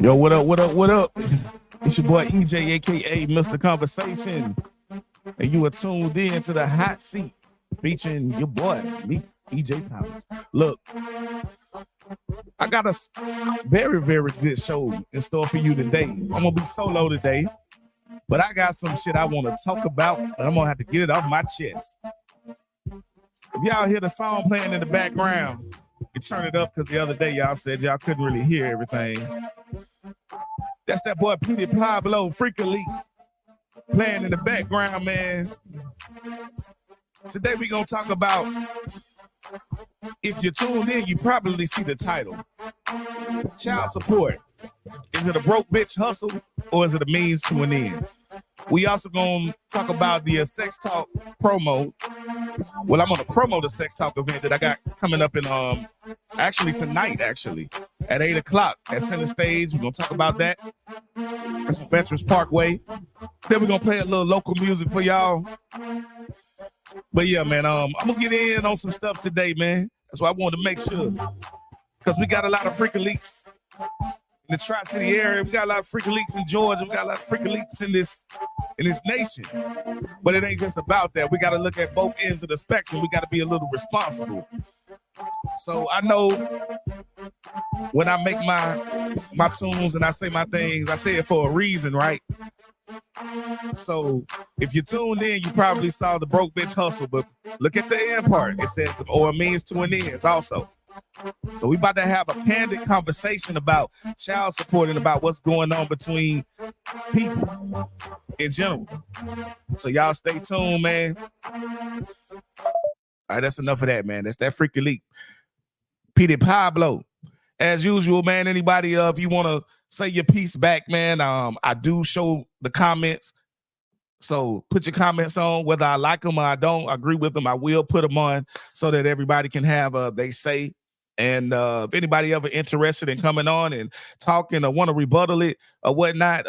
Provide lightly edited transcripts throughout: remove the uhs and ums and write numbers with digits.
Yo, what up, what up, what up? It's your boy EJ, aka Mr. Conversation. And you are tuned in to the hot seat featuring your boy, me, EJ Thomas. Look, I got a very, very good show in store for you today. I'm gonna be solo today, but I got some shit I want to talk about, and I'm gonna have to get it off my chest. If y'all hear the song playing in the background, you turn it up because the other day y'all said y'all couldn't really hear everything. That's that boy Petey Pablo, Freak Elite, playing in the background, man. Today we gonna talk about, if you're tuned in, you probably see the title. Child support. Is it a broke bitch hustle or is it a means to an end? We also gonna talk about the sex talk promo. Well, I'm gonna promo the sex talk event that I got coming up in actually tonight, at 8 o'clock at Center Stage. We're gonna talk about that. That's on Veterans Parkway. Then we're gonna play a little local music for y'all. But yeah, man, I'm gonna get in on some stuff today, man. That's why I wanted to make sure, because we got a lot of freaking leaks in the Tri-City area. We got a lot of freaking leaks in Georgia. We got a lot of freaking leaks in this nation. But it ain't just about that. We got to look at both ends of the spectrum. We got to be a little responsible. So I know when I make my tunes and I say my things, I say it for a reason, right? So if you tuned in, you probably saw the broke bitch hustle, but look at the end part. It says, or means to an end also. So we about to have a candid conversation about child support and about what's going on between people in general. So y'all stay tuned, man. All right, that's enough of that, man. That's that freaky leak. Petey Pablo. As usual, man, anybody, if you want to say your piece back, man, I do show the comments. So put your comments on, whether I like them or I don't agree with them, I will put them on so that everybody can have they say. And if anybody ever interested in coming on and talking or want to rebuttal it or whatnot,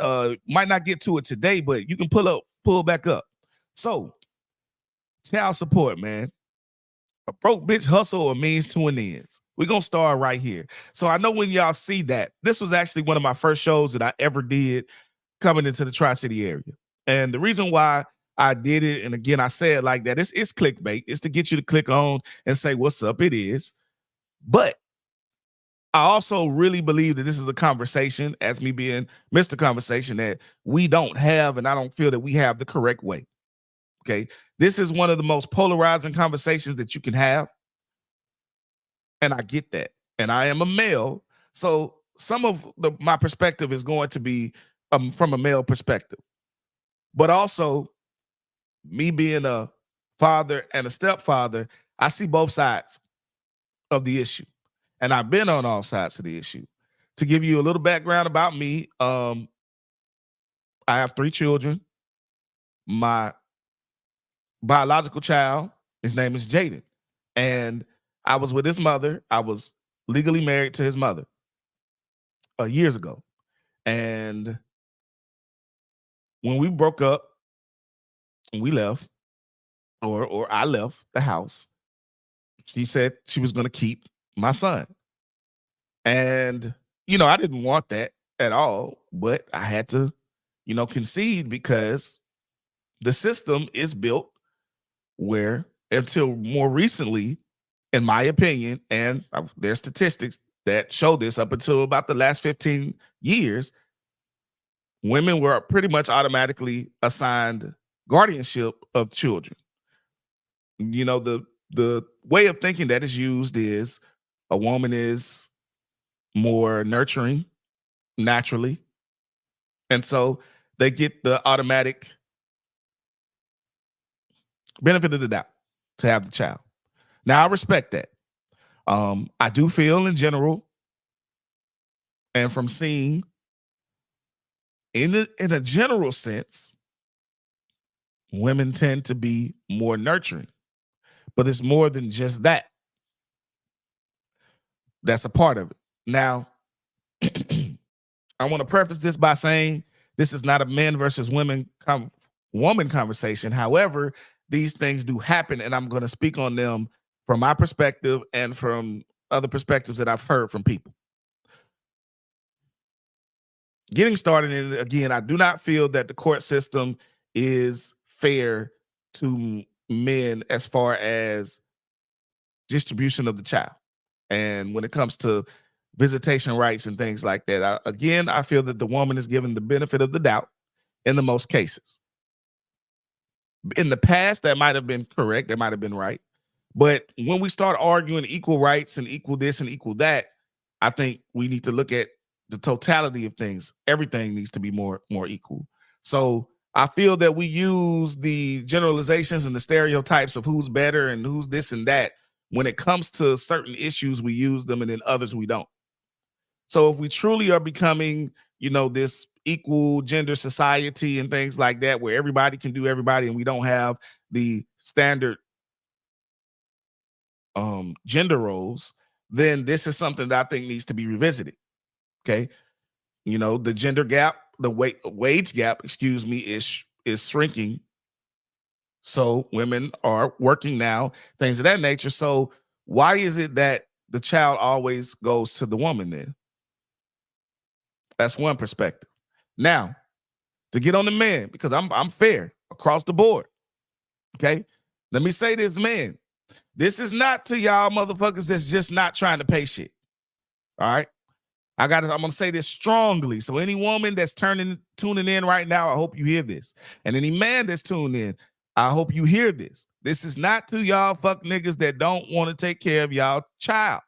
might not get to it today, but you can pull back up. So, child support, man. A broke bitch hustle or means to an end. We're going to start right here. So I know when y'all see that, this was actually one of my first shows that I ever did coming into the Tri-City area. And the reason why I did it, and again, I say it like that, it's clickbait. It's to get you to click on and say, what's up? It is. But I also really believe that this is a conversation, as me being Mr. Conversation, that we don't have, and I don't feel that we have the correct way. Okay. This is one of the most polarizing conversations that you can have. And I get that. And I am a male. So some of my perspective is going to be from a male perspective. But also, me being a father and a stepfather, I see both sides of the issue. And I've been on all sides of the issue. To give you a little background about me, I have 3 children. My biological child, his name is Jaden. And I was with his mother. I was legally married to his mother years ago. And when we broke up and we left, or I left the house, she said she was going to keep my son. And, I didn't want that at all, but I had to, concede, because the system is built where, until more recently, in my opinion, and there's statistics that show this, up until about the last 15 years, women were pretty much automatically assigned guardianship of children. The way of thinking that is used is a woman is more nurturing naturally. And so they get the automatic benefit of the doubt to have the child. Now, I respect that. I do feel in general, and from seeing in a general sense, women tend to be more nurturing, but it's more than just that. That's a part of it. Now, I want to preface this by saying this is not a men versus women conversation. However, these things do happen, and I'm going to speak on them from my perspective and from other perspectives that I've heard from people. getting started, and again, I do not feel that the court system is fair to men as far as distribution of the child. And when it comes to visitation rights and things like that, I feel that the woman is given the benefit of the doubt in the most cases. In the past, that might have been correct, that might have been right. But when we start arguing equal rights and equal this and equal that, I think we need to look at the totality of things. Everything needs to be more equal. So I feel that we use the generalizations and the stereotypes of who's better and who's this and that. When it comes to certain issues, we use them, and then others we don't. So if we truly are becoming, this equal gender society and things like that, where everybody can do everybody, and we don't have the standard gender roles, then this is something that I think needs to be revisited. Okay. The gender gap, the wage gap, is shrinking. So women are working now, things of that nature. So why is it that the child always goes to the woman then? That's one perspective. Now, to get on the man, because I'm fair across the board. Okay. Let me say this, man. This is not to y'all motherfuckers that's just not trying to pay shit. All right. I'm gonna say this strongly. So any woman that's tuning in right now, I hope you hear this. And any man that's tuned in, I hope you hear this. This is not to y'all fuck niggas that don't want to take care of y'all child.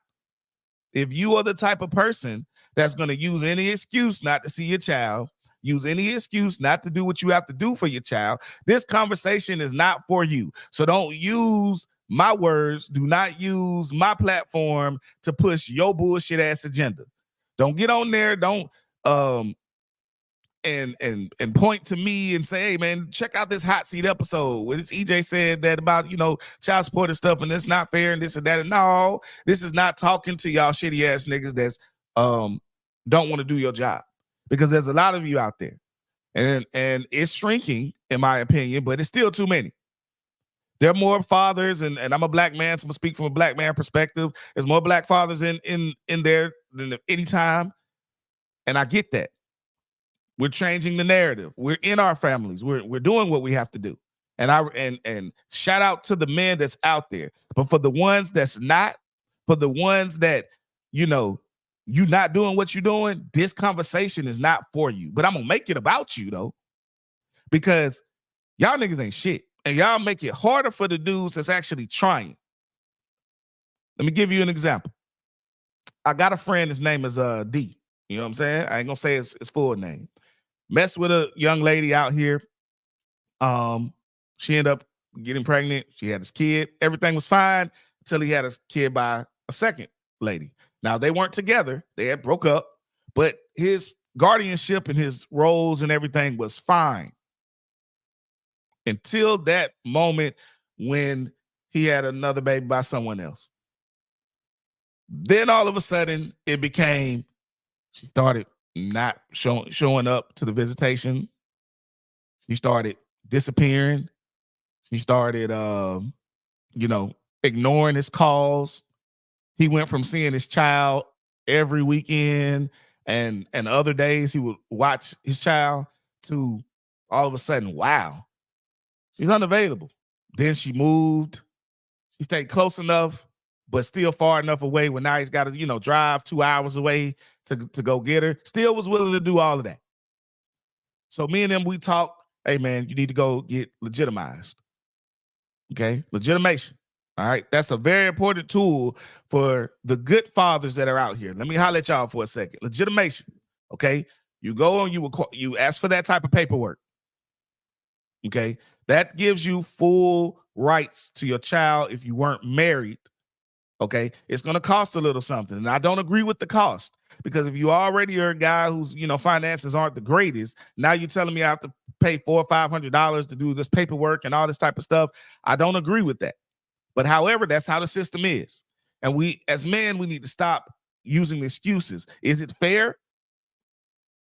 If you are the type of person that's gonna use any excuse not to see your child, use any excuse not to do what you have to do for your child, this conversation is not for you. So don't use my words, do not use my platform to push your bullshit ass agenda. Don't get on there. Don't and point to me and say, hey man, check out this hot seat episode where this EJ said that about child support and stuff, and it's not fair and this and that. And no, this is not talking to y'all shitty ass niggas that's don't want to do your job, because there's a lot of you out there, and it's shrinking in my opinion, but it's still too many. There are more fathers, and I'm a black man, so I'm gonna speak from a black man perspective. There's more black fathers in there than any time, and I get that. We're changing the narrative. We're in our families. We're doing what we have to do, and shout out to the men that's out there. But for the ones that's not, for the ones that you not doing what you're doing, this conversation is not for you. But I'm gonna make it about you though, because y'all niggas ain't shit. And y'all make it harder for the dudes that's actually trying. Let me give you an example. I got a friend, his name is D. You know what I'm saying? I ain't gonna say his full name. Messed with a young lady out here. She ended up getting pregnant. She had his kid. Everything was fine until he had his kid by a second lady. Now, they weren't together. They had broke up, but his guardianship and his roles and everything was fine. Until that moment when he had another baby by someone else. Then all of a sudden, it became, she started not showing up to the visitation. She started disappearing. She started, ignoring his calls. He went from seeing his child every weekend and other days he would watch his child to all of a sudden, wow, she's unavailable. Then she moved. She stayed close enough, but still far enough away where now he's got to, drive 2 hours away to go get her. Still was willing to do all of that. So me and him, we talked, hey man, you need to go get legitimized. Okay, legitimation. All right, that's a very important tool for the good fathers that are out here. Let me holler at y'all for a second. Legitimation. Okay, you go and you ask for that type of paperwork. Okay, that gives you full rights to your child if you weren't married. Okay, it's going to cost a little something, and I don't agree with the cost, because if you already are a guy whose finances aren't the greatest, now you're telling me I have to pay $400 or $500 to do this paperwork and all this type of stuff. I don't agree with that. But however, that's how the system is, and we as men, we need to stop using excuses. Is it fair?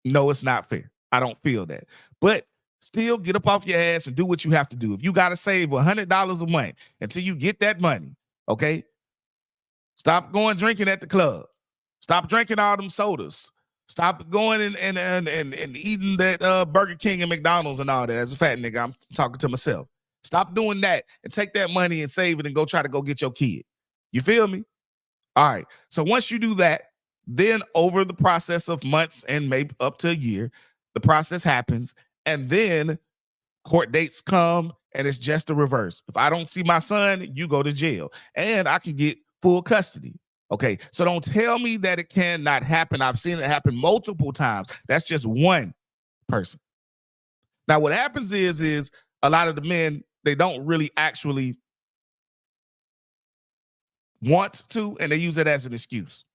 No, it's not fair. I don't feel that, but still get up off your ass and do what you have to do. If you got to save $100 a month until you get that money, okay? Stop going drinking at the club. Stop drinking all them sodas. Stop going and eating that Burger King and McDonald's and all that. As a fat nigga, I'm talking to myself. Stop doing that and take that money and save it and go try to go get your kid. You feel me? All right. So once you do that, then over the process of months and maybe up to a year, the process happens. And then court dates come and it's just the reverse. If I don't see my son, you go to jail and I can get full custody. Okay. So don't tell me that it cannot happen. I've seen it happen multiple times. That's just one person. Now, what happens is a lot of the men, they don't really actually want to, and they use it as an excuse.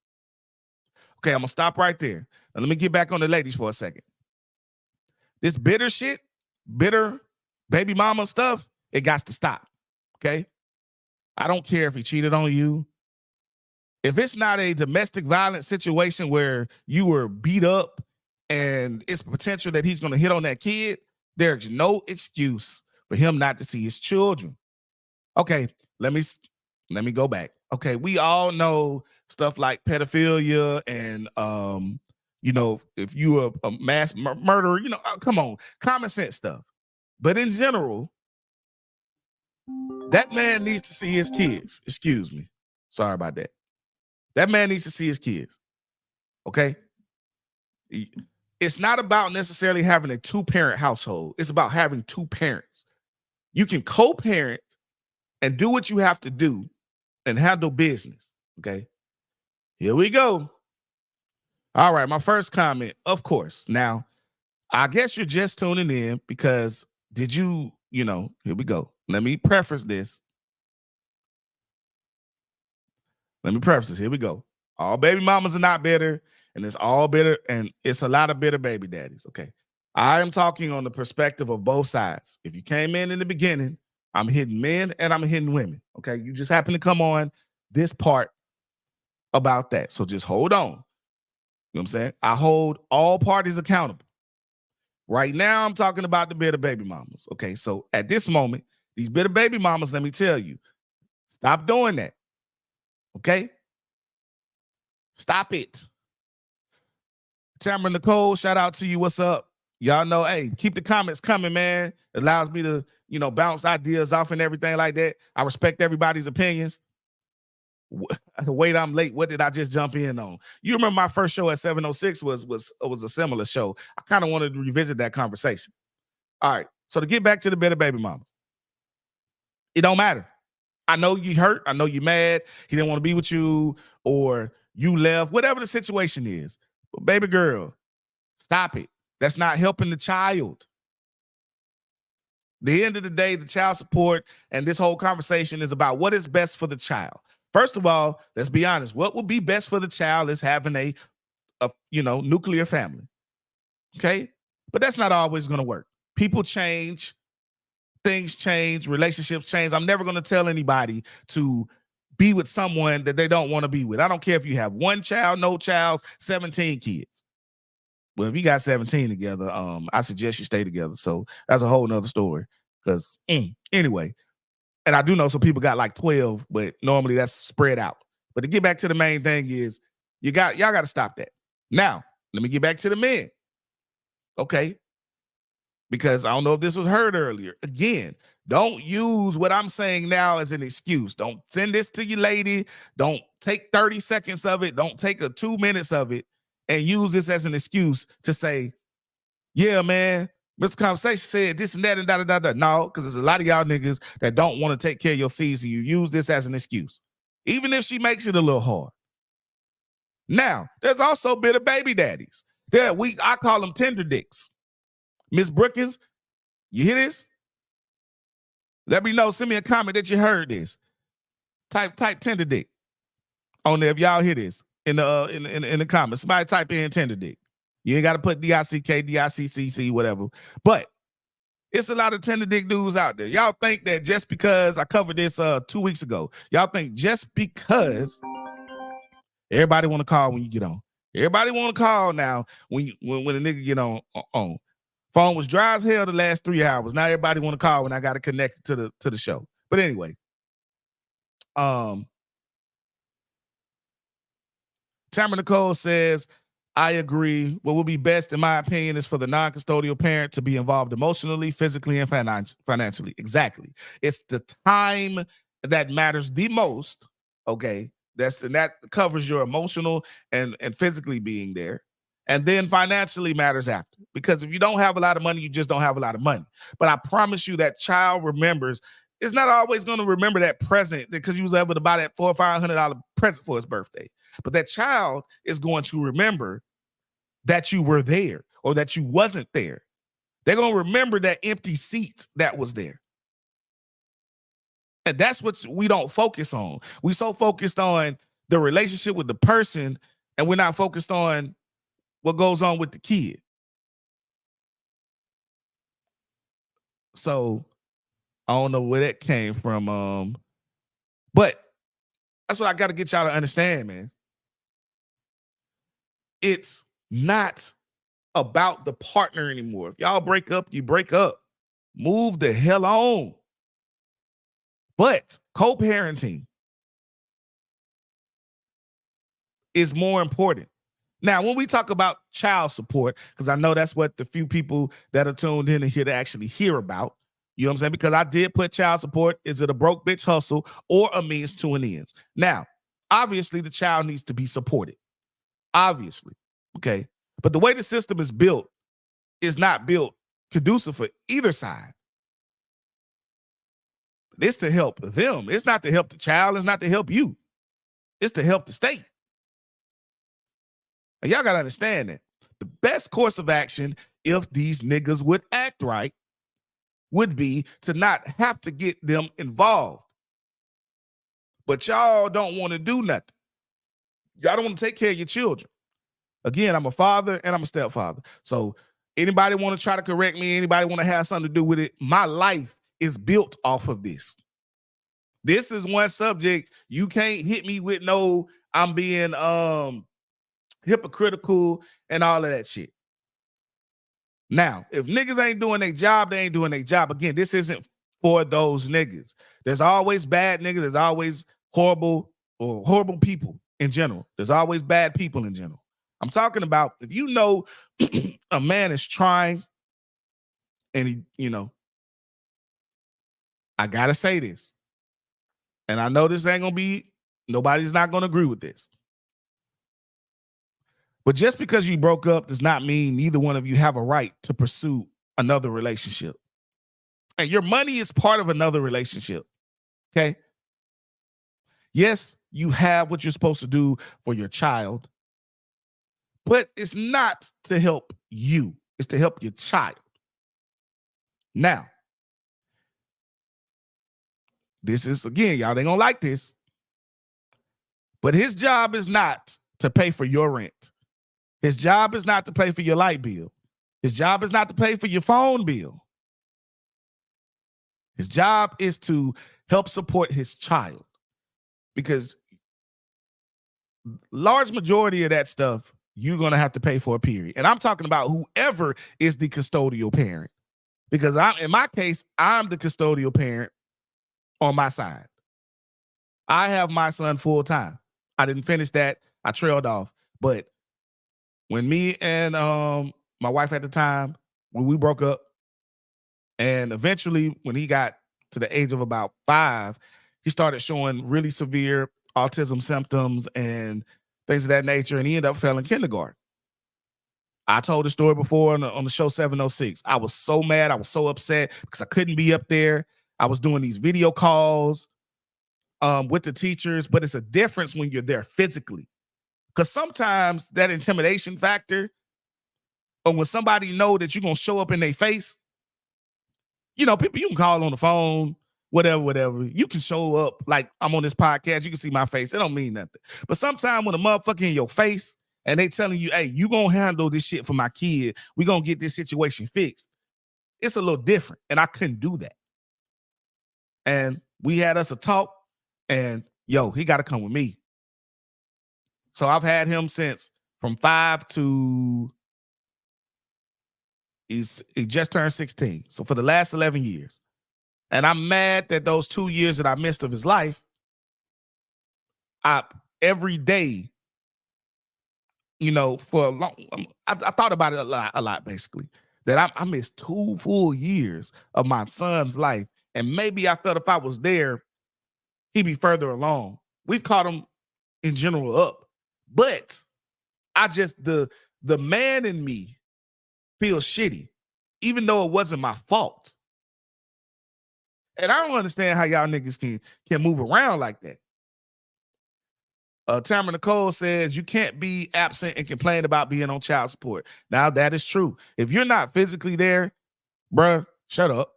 Okay, I'm gonna stop right there. Now let me get back on the ladies for a second. This bitter shit, bitter baby mama stuff, it got to stop. Okay? I don't care if he cheated on you. If it's not a domestic violence situation where you were beat up and it's potential that he's gonna hit on that kid, there's no excuse for him not to see his children. Okay, let me go back. Okay, we all know stuff like pedophilia and if you a mass murderer, come on, common sense stuff. But in general, that man needs to see his kids. Excuse me. Sorry about that. That man needs to see his kids. Okay? It's not about necessarily having a two-parent household. It's about having two parents. You can co-parent and do what you have to do and handle business. Okay. Here we go. All right. My first comment, of course. Now, I guess you're just tuning in because here we go. Let me preface this. Here we go. All baby mamas are not bitter, and it's all bitter, and it's a lot of bitter baby daddies. Okay. I am talking on the perspective of both sides. If you came in the beginning, I'm hitting men and I'm hitting women. Okay. You just happen to come on this part about that. So just hold on. You know what I'm saying? I hold all parties accountable. Right now, I'm talking about the bitter baby mamas. Okay. So at this moment, these bitter baby mamas, let me tell you, stop doing that. Okay. Stop it. Tamara Nicole, shout out to you. What's up? Y'all know, hey, keep the comments coming, man. It allows me to, bounce ideas off and everything like that. I respect everybody's opinions. Wait, I'm late. What did I just jump in on? You remember my first show at 706 was a similar show. I kind of wanted to revisit that conversation. All right. So to get back to the bitter baby mamas, it don't matter. I know you hurt. I know you mad. He didn't want to be with you or you left, whatever the situation is. But baby girl, stop it. That's not helping the child. The end of the day, the child support and this whole conversation is about what is best for the child. First of all, let's be honest. What would be best for the child is having a nuclear family. Okay? But that's not always going to work. People change. Things change. Relationships change. I'm never going to tell anybody to be with someone that they don't want to be with. I don't care if you have one child, no child, 17 kids. Well, if you got 17 together, I suggest you stay together. So that's a whole nother story. Because anyway, and I do know some people got like 12, but normally that's spread out. But to get back to the main thing is y'all got to stop that. Now, let me get back to the men. Okay. Because I don't know if this was heard earlier. Again, don't use what I'm saying now as an excuse. Don't send this to your lady. Don't take 30 seconds of it. Don't take 2 minutes of it and use this as an excuse to say, yeah, man, Mr. Conversation said this and that and da-da-da-da. No, because there's a lot of y'all niggas that don't want to take care of your seeds, and you use this as an excuse, even if she makes it a little hard. Now, there's also bitter baby daddies. I call them tender dicks. Miss Brookins, you hear this? Let me know. Send me a comment that you heard this. Type tender dick on there if y'all hear this in the comments. Somebody type in tender dick. You ain't got to put D-I-C-K, D-I-C-C-C, whatever. But it's a lot of tender dick dudes out there. Y'all think that just because I covered this 2 weeks ago, y'all think just because everybody want to call when you get on. Everybody want to call now when a nigga get on. Phone was dry as hell the last 3 hours. Now everybody want to call when I got to connect it to the show. But anyway, Tamara Nicole says, I agree. What would be best, in my opinion, is for the non-custodial parent to be involved emotionally, physically, and financially. Exactly. It's the time that matters the most. Okay. That covers your emotional and physically being there. And then financially matters after. Because if you don't have a lot of money, you just don't have a lot of money. But I promise you that child remembers. It's not always going to remember that present because you was able to buy that $400 or $500 present for his birthday. But that child is going to remember that you were there or that you wasn't there. They're going to remember that empty seat that was there. And that's what we don't focus on. We so focused on the relationship with the person, and we're not focused on what goes on with the kid. So I don't know where that came from. But that's what I got to get y'all to understand, man. It's not about the partner anymore. If y'all break up, you break up. Move the hell on. But co-parenting is more important. Now, when we talk about child support, because I know that's what the few people that are tuned in here to actually hear about, you know what I'm saying? Because I did put child support. Is it a broke bitch hustle or a means to an end? Now, obviously, the child needs to be supported. Obviously. Okay. But the way the system is built is not built conducive for either side. It's to help them. It's not to help the child. It's not to help you. It's to help the state. And y'all got to understand that the best course of action, if these niggas would act right, would be to not have to get them involved. But y'all don't want to do nothing. Y'all don't want to take care of your children. Again, I'm a father and I'm a stepfather. So anybody want to try to correct me, anybody want to have something to do with it, my life is built off of this. This is one subject you can't hit me with no, I'm being hypocritical and all of that shit. Now, if niggas ain't doing their job, they ain't doing their job. Again, this isn't for those niggas. There's always bad niggas. There's always horrible people in general. There's always bad people in general. I'm talking about if you know a man is trying and he, you know, I gotta say this. And I know this ain't gonna be, nobody's not gonna agree with this. But just because you broke up does not mean neither one of you have a right to pursue another relationship. And your money is part of another relationship. Okay. Yes, you have what you're supposed to do for your child, but it's not to help you. It's to help your child. Now, this is, again, y'all ain't gonna like this, but his job is not to pay for your rent. His job is not to pay for your light bill. His job is not to pay for your phone bill. His job is to help support his child, because large majority of that stuff you're going to have to pay for, a period. And I'm talking about whoever is the custodial parent, because in my case, I'm the custodial parent on my side. I have my son full time. I didn't finish that. I trailed off. But when me and my wife at the time, when we broke up, and eventually when he got to the age of about 5, he started showing really severe autism symptoms and things of that nature, and he ended up failing kindergarten. I told the story before on the show 706. I was so mad. I was so upset because I couldn't be up there. I was doing these video calls with the teachers, but it's a difference when you're there physically. Because sometimes that intimidation factor, or when somebody know that you're going to show up in their face, you know, people you can call on the phone, whatever. You can show up like I'm on this podcast. You can see my face. It don't mean nothing. But sometimes when a motherfucker in your face and they telling you, hey, you going to handle this shit for my kid, we going to get this situation fixed, it's a little different. And I couldn't do that. And we had us a talk, and yo, he got to come with me. So I've had him since from 5 to he just turned 16. So for the last 11 years. And I'm mad that those 2 years that I missed of his life, every day for a long, I thought about it a lot, basically. That I missed 2 full years of my son's life. And maybe I felt if I was there, he'd be further along. We've caught him in general up. But I just, the man in me feels shitty, even though it wasn't my fault. And I don't understand how y'all niggas can move around like that. Tamara Nicole says you can't be absent and complain about being on child support. Now that is true. If you're not physically there, bruh, shut up.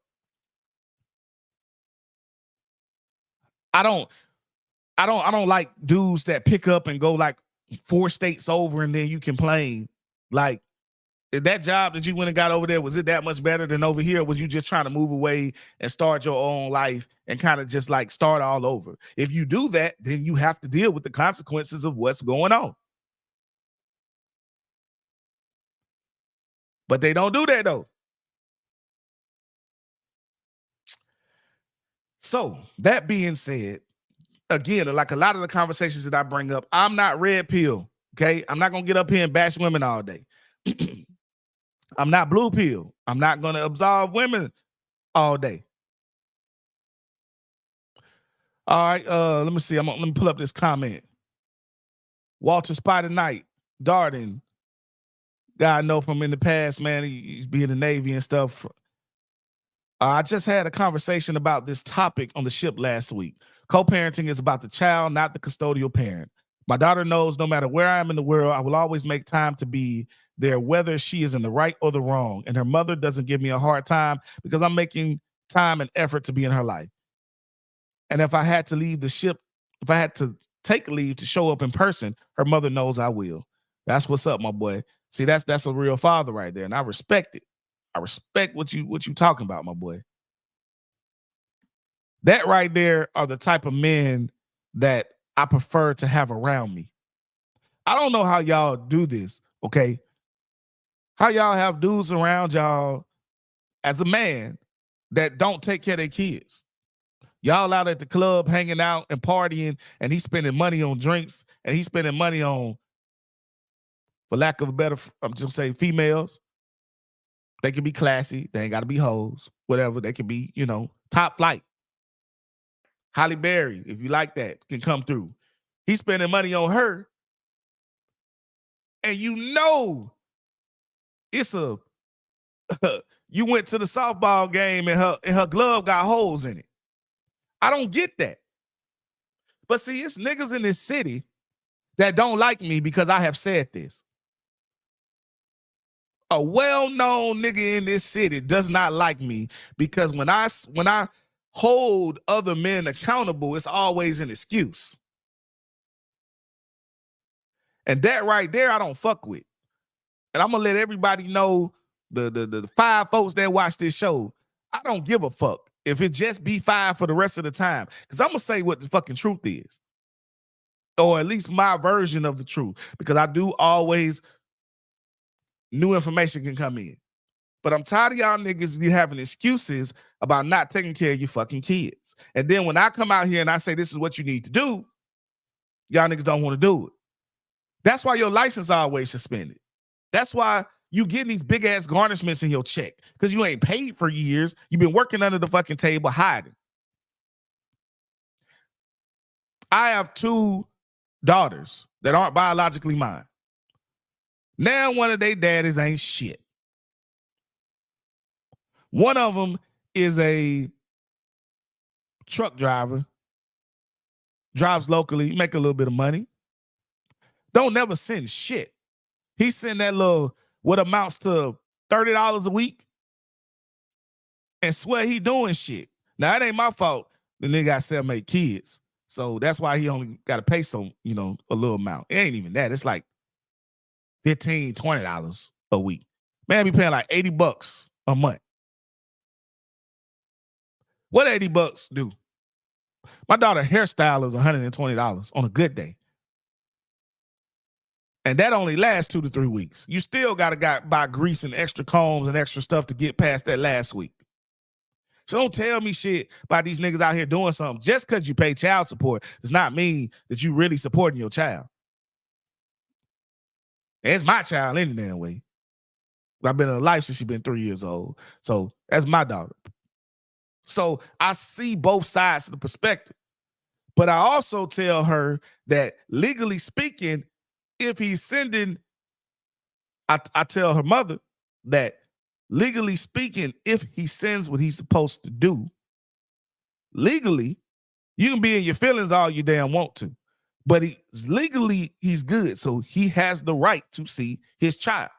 I don't like dudes that pick up and go like 4 states over and then you complain. Like, that job that you went and got over there, was it that much better than over here? Or was you just trying to move away and start your own life and kind of just like start all over? If you do that, then you have to deal with the consequences of what's going on. But they don't do that though. So that being said, again, like a lot of the conversations that I bring up, I'm not red pill. Okay. I'm not going to get up here and bash women all day. I'm not blue pill. I'm not going to absolve women all day. All right, let me see. Let me pull up this comment. Walter Spider Knight, Darden. Guy I know from in the past, man. He's being in the Navy and stuff. I just had a conversation about this topic on the ship last week. Co-parenting is about the child, not the custodial parent. My daughter knows no matter where I am in the world, I will always make time to be there, whether she is in the right or the wrong. And her mother doesn't give me a hard time because I'm making time and effort to be in her life. And if I had to leave the ship, if I had to take leave to show up in person, her mother knows I will. That's what's up, my boy. See, that's a real father right there, and I respect it. I respect what you talking about, my boy. That right there are the type of men that I prefer to have around me. I don't know how y'all do this, okay? How y'all have dudes around y'all as a man that don't take care of their kids. Y'all out at the club hanging out and partying, and he's spending money on drinks, and he's spending money on, for lack of a better, I'm just saying, females. They can be classy. They ain't got to be hoes, whatever. They can be, top flight. Holly Berry, if you like that, can come through. He's spending money on her. And it's a, you went to the softball game and her glove got holes in it. I don't get that. But see, it's niggas in this city that don't like me because I have said this. A well-known nigga in this city does not like me because when I hold other men accountable, it's always an excuse. And that right there, I don't fuck with. And I'm gonna let everybody know, the 5 folks that watch this show, I don't give a fuck if it just be 5 for the rest of the time. Because I'm gonna say what the fucking truth is. Or at least my version of the truth. Because I do always, new information can come in. But I'm tired of y'all niggas having excuses about not taking care of your fucking kids. And then when I come out here and I say this is what you need to do, y'all niggas don't want to do it. That's why your license always suspended. That's why you getting these big ass garnishments in your check, because you ain't paid for years. You've been working under the fucking table hiding. I have 2 daughters that aren't biologically mine. Now one of their daddies ain't shit. One of them is a truck driver, drives locally, make a little bit of money. Don't never send shit. He send that little, what amounts to $30 a week, and swear he doing shit. Now, it ain't my fault the nigga got 7, 8 kids. So that's why he only got to pay some, a little amount. It ain't even that. It's like $15, $20 a week. Man, be paying like $80 a month. What $80 do? My daughter hairstyle is $120 on a good day. And that only lasts 2 to 3 weeks. You still gotta buy grease and extra combs and extra stuff to get past that last week. So don't tell me shit about these niggas out here doing something. Just because you pay child support does not mean that you really supporting your child. And it's my child any damn way. I've been in her life since she's been 3 years old. So that's my daughter. So I see both sides of the perspective. But I also tell her that legally speaking, if he's sending, I tell her mother that legally speaking, if he sends what he's supposed to do, legally, you can be in your feelings all you damn want to. But he's good. So he has the right to see his child.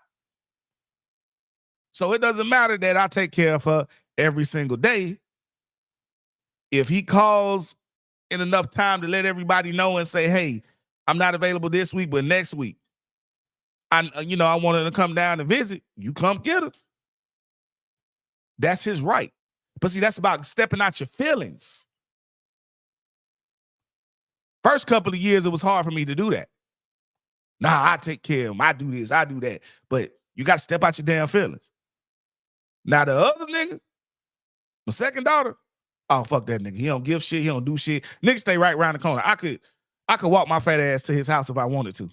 So it doesn't matter that I take care of her every single day. If he calls in enough time to let everybody know and say, hey, I'm not available this week, but next week, I wanted to come down and visit, you come get her. That's his right. But see, that's about stepping out your feelings. First couple of years, it was hard for me to do that. Nah, I take care of him. I do this, I do that. But you got to step out your damn feelings. Now, the other nigga, my second daughter, oh, fuck that nigga. He don't give shit. He don't do shit. Nigga stay right around the corner. I could walk my fat ass to his house if I wanted to.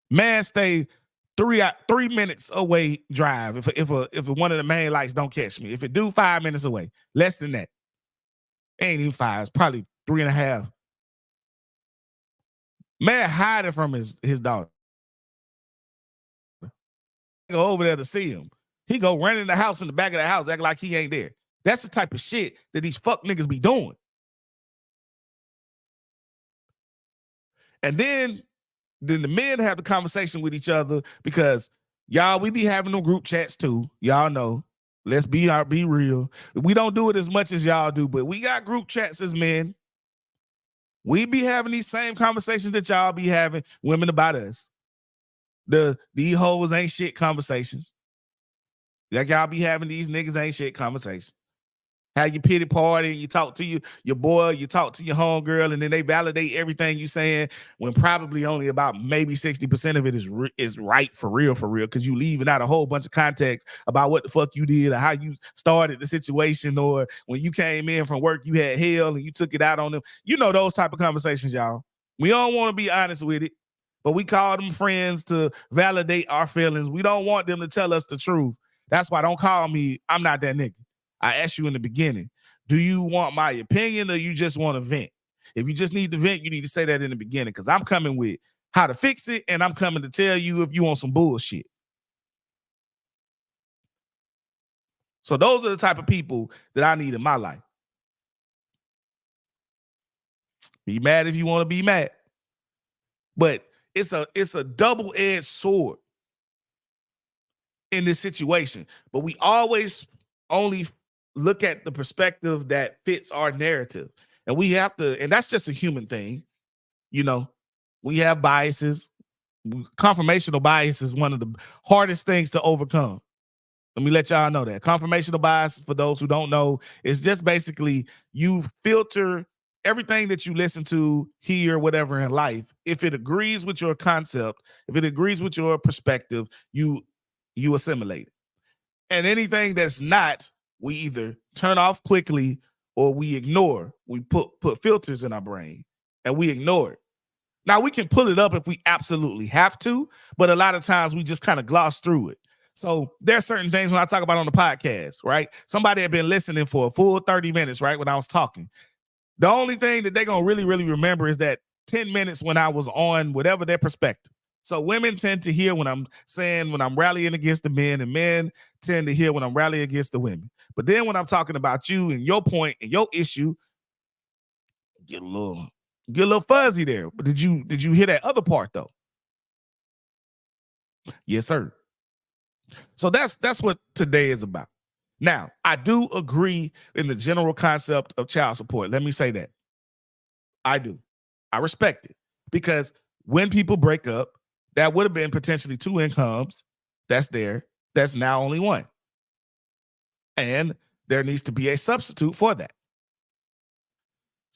Man stay 3 minutes away drive if one of the main lights don't catch me. If it do, 5 minutes away. Less than that. Ain't even 5. It's probably 3.5. Man hiding from his daughter. Go over there to see him. He go run in the house, in the back of the house, act like he ain't there. That's the type of shit that these fuck niggas be doing. And then the men have the conversation with each other because y'all, we be having them group chats too. Y'all know. Let's be real. We don't do it as much as y'all do, but we got group chats as men. We be having these same conversations that y'all be having, women about us. These hoes ain't shit conversations. Like y'all be having these niggas ain't shit conversations. Have your pity party and you talk to your boy, you talk to your homegirl, and then they validate everything you saying when probably only about maybe 60% of it is right for real, because you leaving out a whole bunch of context about what the fuck you did or how you started the situation, or when you came in from work, you had hell and you took it out on them. You know those type of conversations, y'all. We don't want to be honest with it, but we call them friends to validate our feelings. We don't want them to tell us the truth. That's why don't call me, I'm not that nigga. I asked you in the beginning, do you want my opinion or you just want to vent? If you just need to vent, you need to say that in the beginning, because I'm coming with how to fix it, and I'm coming to tell you if you want some bullshit. So those are the type of people that I need in my life. Be mad if you want to be mad. But it's a double-edged sword in this situation. But we always only look at the perspective that fits our narrative. And we have to, and that's just a human thing. You know, we have biases. Confirmational bias is one of the hardest things to overcome. Let me let y'all know that. Confirmational bias, for those who don't know, is just basically you filter everything that you listen to, hear, whatever in life. If it agrees with your concept, if it agrees with your perspective, you assimilate it. And anything that's not, we either turn off quickly or we ignore. We put filters in our brain and we ignore it. Now, we can pull it up if we absolutely have to, but a lot of times we just kind of gloss through it. So there are certain things when I talk about on the podcast, right? Somebody had been listening for a full 30 minutes, right, when I was talking. The only thing that they're going to really, really remember is that 10 minutes when I was on whatever their perspective. So women tend to hear when I'm rallying against the men, and men tend to hear when I'm rallying against the women. But then when I'm talking about you and your point and your issue, get a little fuzzy there. But did you hear that other part though? Yes, sir. So that's what today is about. Now, I do agree in the general concept of child support. Let me say that. I do. I respect it, because when people break up, that would have been potentially 2 incomes. That's now only 1. And there needs to be a substitute for that.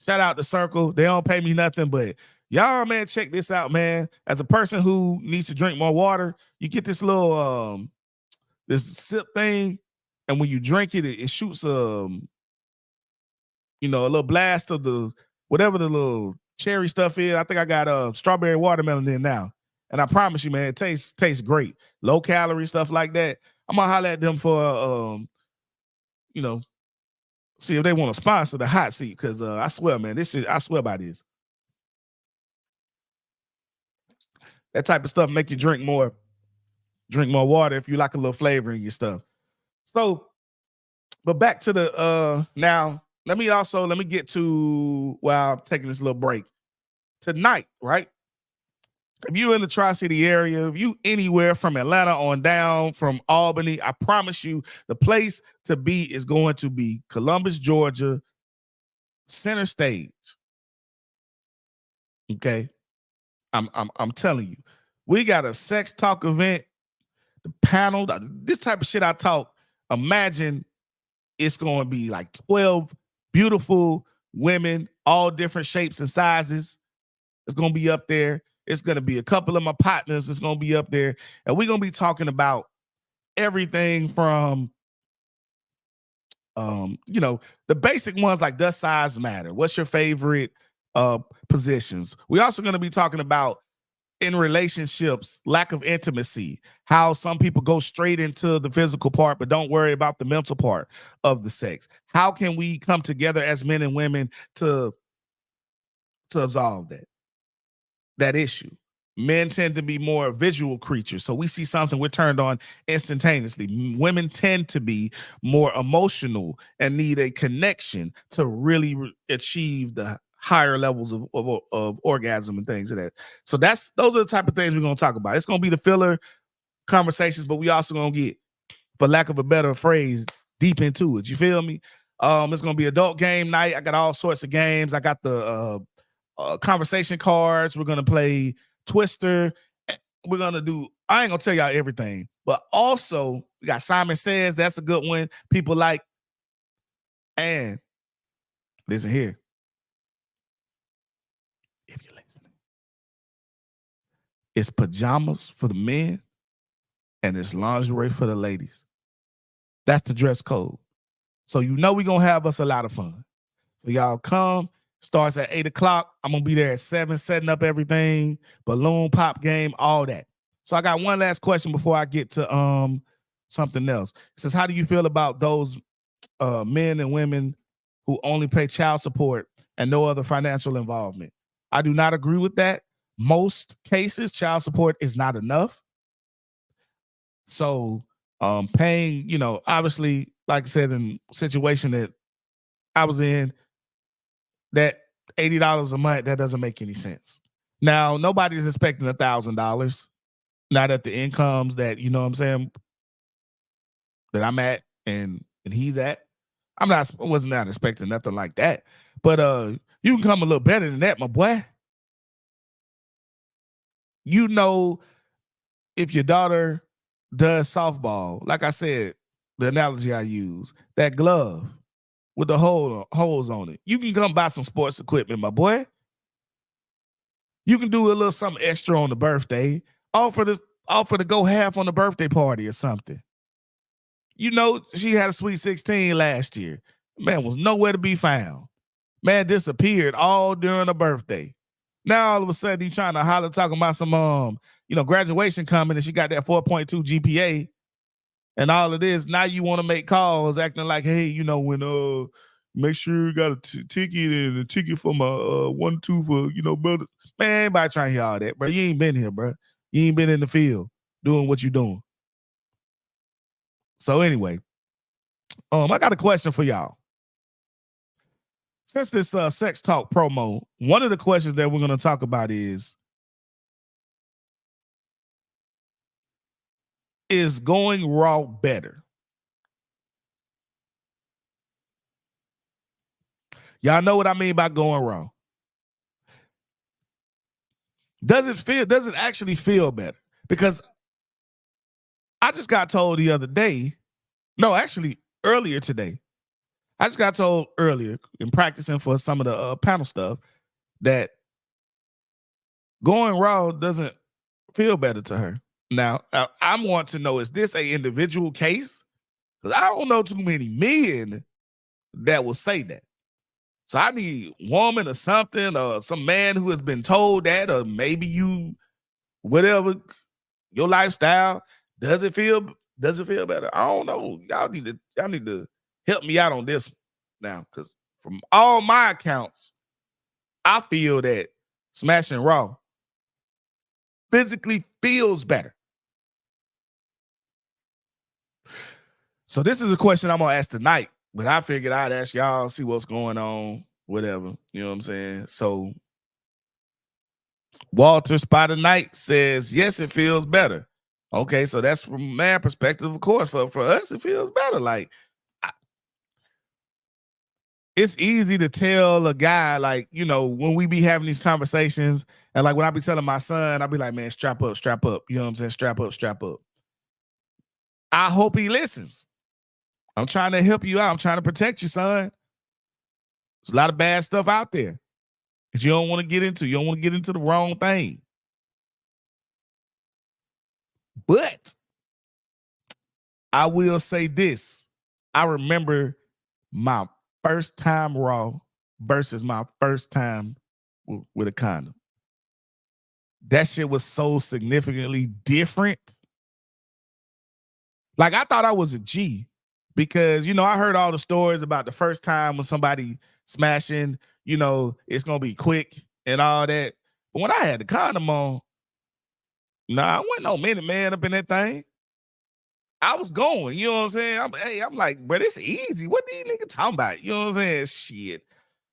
Shout out to Circle. They don't pay me nothing, but y'all, man, check this out, man. As a person who needs to drink more water, you get this little this sip thing, and when you drink it, it shoots a little blast of the whatever the little cherry stuff is. I think I got strawberry watermelon in now. And I promise you, man, it tastes great. Low calorie stuff like that. I'm gonna holler at them for you know, see if they want to sponsor the hot seat, because I swear, man, this shit, I swear by this. That type of stuff make you drink more water if you like a little flavor in your stuff. So, but back to the now, let me get to while I'm taking this little break. Tonight, right? If you're in the Tri-City area, if you anywhere from Atlanta on down, from Albany, I promise you the place to be is going to be Columbus, Georgia, Center Stage. Okay. I'm telling you, we got a sex talk event, the panel, this type of shit I talk. Imagine it's going to be like 12 beautiful women, all different shapes and sizes. It's going to be up there. It's going to be a couple of my partners. It's going to be up there. And we're going to be talking about everything from, the basic ones like does size matter? What's your favorite positions? We're also going to be talking about in relationships, lack of intimacy, how some people go straight into the physical part, but don't worry about the mental part of the sex. How can we come together as men and women to absolve that issue? Men tend to be more visual creatures. So we see something, we're turned on instantaneously. Women tend to be more emotional and need a connection to really achieve the higher levels of orgasm and things of that. So those are the type of things we're going to talk about. It's going to be the filler conversations, but we also going to get, for lack of a better phrase, deep into it. You feel me? It's going to be adult game night. I got all sorts of games. I got the conversation cards. We're going to play Twister. We're going to do, I ain't going to tell y'all everything, but also we got Simon Says. That's a good one. People like, and listen here. If you're listening, it's pajamas for the men and it's lingerie for the ladies. That's the dress code. So we're going to have us a lot of fun. So y'all come. Starts at 8 o'clock. I'm going to be there at 7, setting up everything, balloon pop game, all that. So I got one last question before I get to something else. It says, how do you feel about those men and women who only pay child support and no other financial involvement? I do not agree with that. Most cases, child support is not enough. So paying, obviously, like I said, in a situation that I was in, that $80 a month, that doesn't make any sense. Now, nobody's expecting $1,000. Not at the incomes that, that I'm at and he's at. Wasn't not expecting nothing like that. But you can come a little better than that, my boy. If your daughter does softball, like I said, the analogy I use, that glove with the holes on it, you can come buy some sports equipment, my boy. You can do a little something extra on the birthday. Offer to go half on the birthday party or something. She had a Sweet 16 last year. Man was nowhere to be found. Man disappeared all during the birthday. Now all of a sudden he's trying to holler, talking about some graduation coming, and she got that 4.2 GPA and all of this. Now you want to make calls acting like, hey, when make sure you got a ticket and a ticket for my 1-2 for brother. Man, everybody trying to hear all that, bro. You ain't been here, bro. You ain't been in the field doing what you doing. So anyway, I got a question for y'all. Since this sex talk promo, one of the questions that we're going to talk about is going raw better? Y'all know what I mean by going raw. Does it actually feel better? Because I just got told the other day, no, actually earlier today, I just got told earlier in practicing for some of the panel stuff that going raw doesn't feel better to her. Now, I want to know, is this a individual case? Because I don't know too many men that will say that. So I need a woman or something, or some man who has been told that, or maybe you whatever your lifestyle, does it feel better? I don't know. Y'all need to help me out on this now, because from all my accounts, I feel that smashing Raw physically feels better. So this is a question I'm gonna ask tonight, but I figured I'd ask y'all, see what's going on, whatever. You know what I'm saying? So Walter Spider Knight says, yes, it feels better. Okay, so that's from man perspective, of course. For us, it feels better. Like, it's easy to tell a guy, like, you know, when we be having these conversations, and like when I be telling my son, I'll be like, man, strap up, strap up. You know what I'm saying? Strap up, strap up. I hope he listens. I'm trying to help you out. I'm trying to protect you, son. There's a lot of bad stuff out there that you don't want to get into. You don't want to get into the wrong thing. But I will say this. I remember my first time Raw versus my first time with a condom. That shit was so significantly different. Like, I thought I was a G because, you know, I heard all the stories about the first time when somebody smashing, you know, it's going to be quick and all that. But when I had the condom on, I wasn't no minute man up in that thing. I was going, you know what I'm saying? I'm like, bro, this easy. What these niggas talking about? You know what I'm saying? Shit.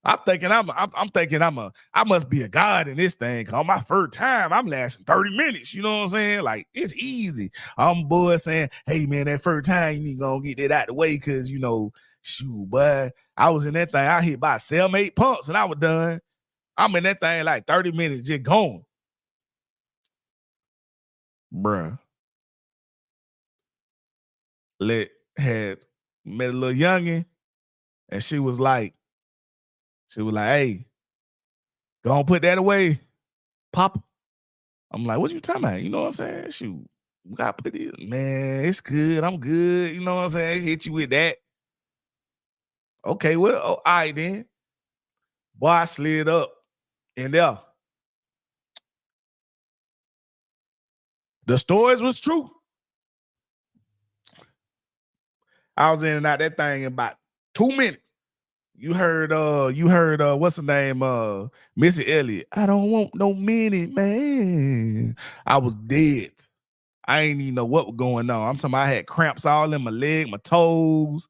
I'm thinking I must be a god in this thing. Cause on my first time, I'm lasting 30 minutes. You know what I'm saying? Like, it's easy. I'm boy saying, hey man, that first time you need to go get that out the way, cause you know, shoot, boy, I was in that thing. I hit about 7-8 pumps and I was done. I'm in that thing like 30 minutes just going. Bruh. Had met a little youngin, and she was like, hey, go on, put that away, Papa. I'm like, what you talking about? You know what I'm saying? Shoot, we gotta put it, man, it's good. I'm good. You know what I'm saying? Hit you with that. Okay, well, all right then. Boy, I slid up in there. The stories was true. I was in and out that thing in about 2 minutes. You heard what's the name? Missy Elliott. I don't want no minute, man. I was dead. I ain't even know what was going on. I'm talking about I had cramps all in my leg, my toes.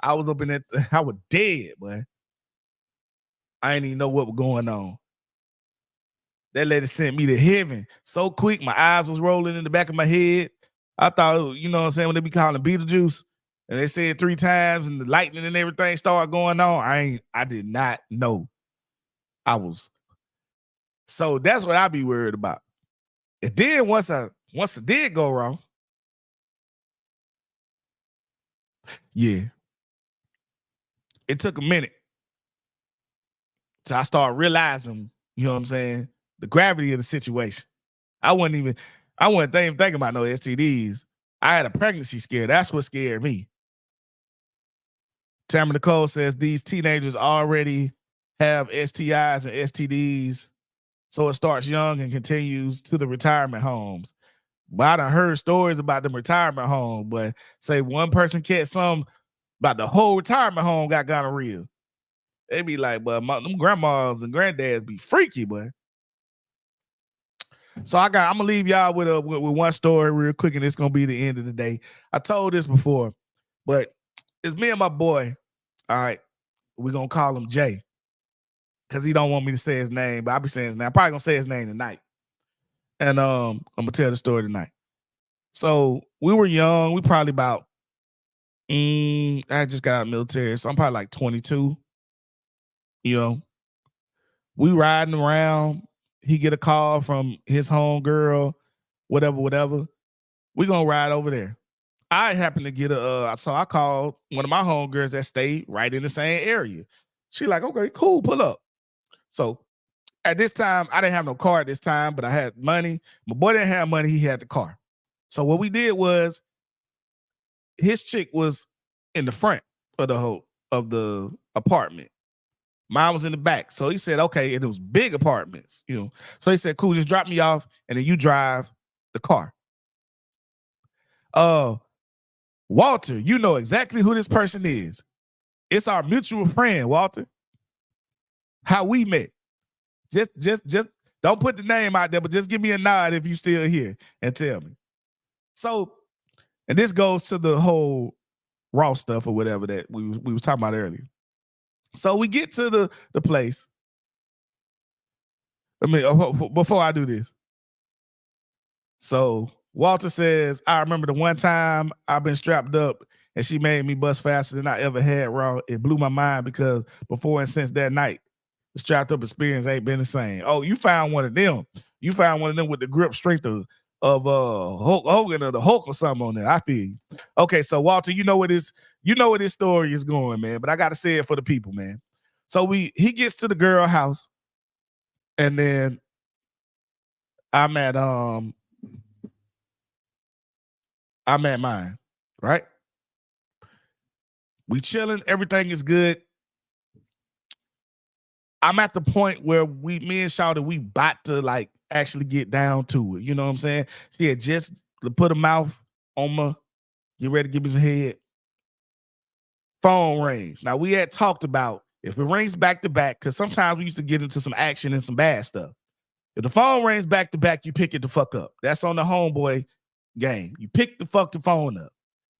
I was up in that, I was dead, boy. I ain't even know what was going on. That lady sent me to heaven so quick. My eyes was rolling in the back of my head. I thought, you know what I'm saying, when they be calling Beetlejuice, and they said 3 times and the lightning and everything started going on. I did not know. So that's what I be worried about. And then once it did go wrong, yeah, it took a minute. So I started realizing, you know what I'm saying, the gravity of the situation. I wasn't thinking about no STDs. I had a pregnancy scare. That's what scared me. Tamara Nicole says these teenagers already have STIs and STDs, so it starts young and continues to the retirement homes. But I done heard stories about the retirement home, but say one person catch some, about the whole retirement home got gonorrhea. They be like, but them grandmas and granddads be freaky, boy. So I'm gonna leave y'all with one story real quick, and it's gonna be the end of the day. I told this before, but it's me and my boy. All right, we're gonna call him Jay because he don't want me to say his name, but I'll be saying his name. I'm probably gonna say his name tonight, and I'm gonna tell the story tonight. So we were young. We probably about I just got out of the military, so I'm probably like 22. You know, we riding around. He get a call from his home girl, whatever. We gonna ride over there. I happen to get so I called one of my homegirls that stayed right in the same area. She like, okay, cool, pull up. So at this time, I didn't have no car at this time, but I had money. My boy didn't have money, he had the car. So what we did was his chick was in the front of the apartment. Mine was in the back. So he said, okay, and it was big apartments, you know. So he said, cool, just drop me off and then you drive the car. Walter, you know exactly who this person is. It's our mutual friend, Walter. How we met. Just don't put the name out there, but just give me a nod if you still here and tell me. So, and this goes to the whole raw stuff or whatever that we was talking about earlier. So we get to the place. I mean, before I do this. So Walter says, I remember the one time I've been strapped up and she made me bust faster than I ever had raw. It blew my mind because before and since that night, the strapped up experience ain't been the same. Oh, you found one of them. You found one of them with the grip strength of Hulk Hogan or the Hulk or something on there. I feel you. Okay, so Walter, you know where this story is going, man. But I gotta say it for the people, man. So he gets to the girl house, and then I'm at mine, right? We chilling, everything is good. I'm at the point where me and Shawty, we about to like actually get down to it. You know what I'm saying? She had just put her mouth on my, get ready to give me some head. Phone rings. Now we had talked about if it rings back to back, because sometimes we used to get into some action and some bad stuff. If the phone rings back to back, you pick it the fuck up. That's on the homeboy game. You pick the fucking phone up.